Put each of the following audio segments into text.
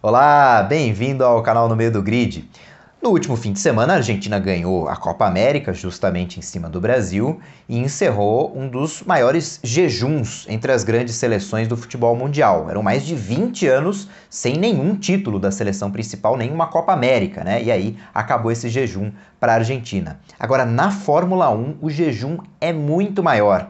Olá, bem-vindo ao canal No Meio do Grid. No último fim de semana, a Argentina ganhou a Copa América, justamente em cima do Brasil, e encerrou um dos maiores jejuns entre as grandes seleções do futebol mundial. Eram mais de 20 anos sem nenhum título da seleção principal, nenhuma Copa América, né? E aí acabou esse jejum para a Argentina. Agora, na Fórmula 1, o jejum é muito maior.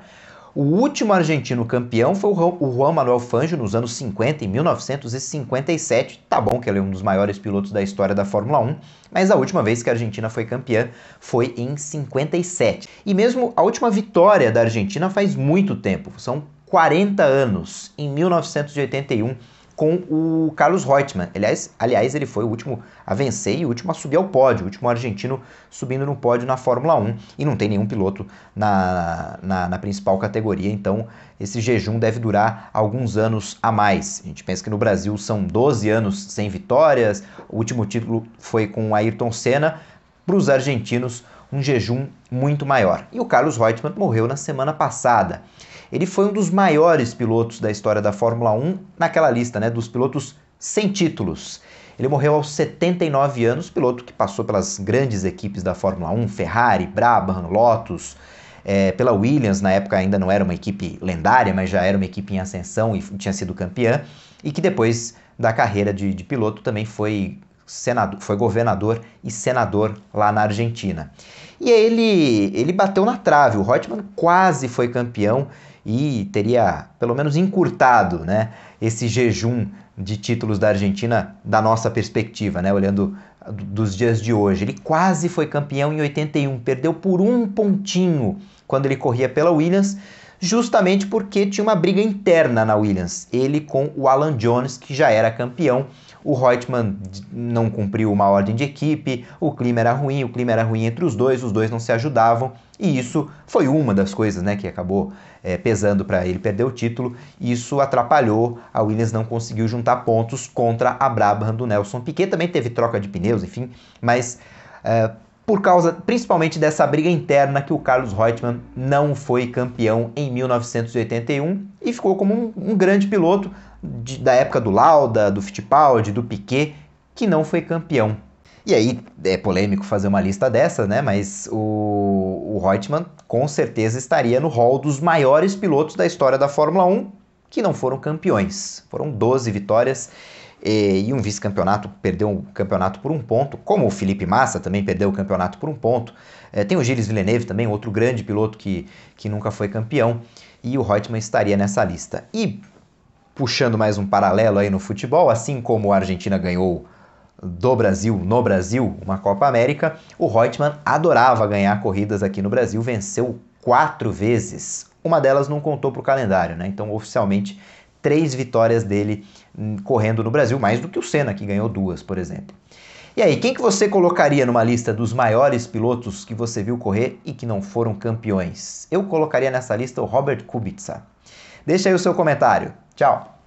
O último argentino campeão foi o Juan Manuel Fangio nos anos 50, em 1957. Tá bom que ele é um dos maiores pilotos da história da Fórmula 1, mas a última vez que a Argentina foi campeã foi em 57. E mesmo a última vitória da Argentina faz muito tempo, são 40 anos, em 1981, com o Carlos Reutemann. Aliás, ele foi o último a vencer e o último a subir ao pódio, o último argentino subindo no pódio na Fórmula 1, e não tem nenhum piloto na principal categoria, então esse jejum deve durar alguns anos a mais. A gente pensa que no Brasil são 12 anos sem vitórias, o último título foi com o Ayrton Senna. Para os argentinos, um jejum muito maior. E o Carlos Reutemann morreu na semana passada. Ele foi um dos maiores pilotos da história da Fórmula 1 naquela lista, né, dos pilotos sem títulos. Ele morreu aos 79 anos, piloto que passou pelas grandes equipes da Fórmula 1, Ferrari, Brabham, Lotus, pela Williams, na época ainda não era uma equipe lendária, mas já era uma equipe em ascensão e tinha sido campeã, e que depois da carreira de piloto também foi governador e senador lá na Argentina. E ele bateu na trave, o Reutemann quase foi campeão e teria pelo menos encurtado, né, esse jejum de títulos da Argentina da nossa perspectiva, né, olhando dos dias de hoje. Ele quase foi campeão em 81, perdeu por um pontinho quando ele corria pela Williams, justamente porque tinha uma briga interna na Williams, ele com o Alan Jones, que já era campeão. O Reutemann não cumpriu uma ordem de equipe, o clima era ruim entre os dois não se ajudavam, e isso foi uma das coisas, né, que acabou pesando para ele perder o título. Isso atrapalhou, a Williams não conseguiu juntar pontos contra a Brabham do Nelson Piquet, também teve troca de pneus, enfim, mas por causa principalmente dessa briga interna que o Carlos Reutemann não foi campeão em 1981 e ficou como um grande piloto da época do Lauda, do Fittipaldi, do Piquet, que não foi campeão. E aí é polêmico fazer uma lista dessa, né? Mas o Reutemann com certeza estaria no hall dos maiores pilotos da história da Fórmula 1 que não foram campeões. Foram 12 vitórias e um vice-campeonato, perdeu o campeonato por um ponto, como o Felipe Massa também perdeu o campeonato por um ponto. Tem o Gilles Villeneuve também, outro grande piloto que nunca foi campeão, e o Reutemann estaria nessa lista. E puxando mais um paralelo aí no futebol, assim como a Argentina ganhou no Brasil, uma Copa América, o Reutemann adorava ganhar corridas aqui no Brasil, venceu 4 vezes. Uma delas não contou para o calendário, né? Então, oficialmente, 3 vitórias dele correndo no Brasil, mais do que o Senna, que ganhou 2, por exemplo. E aí, quem que você colocaria numa lista dos maiores pilotos que você viu correr e que não foram campeões? Eu colocaria nessa lista o Robert Kubica. Deixa aí o seu comentário. Tchau!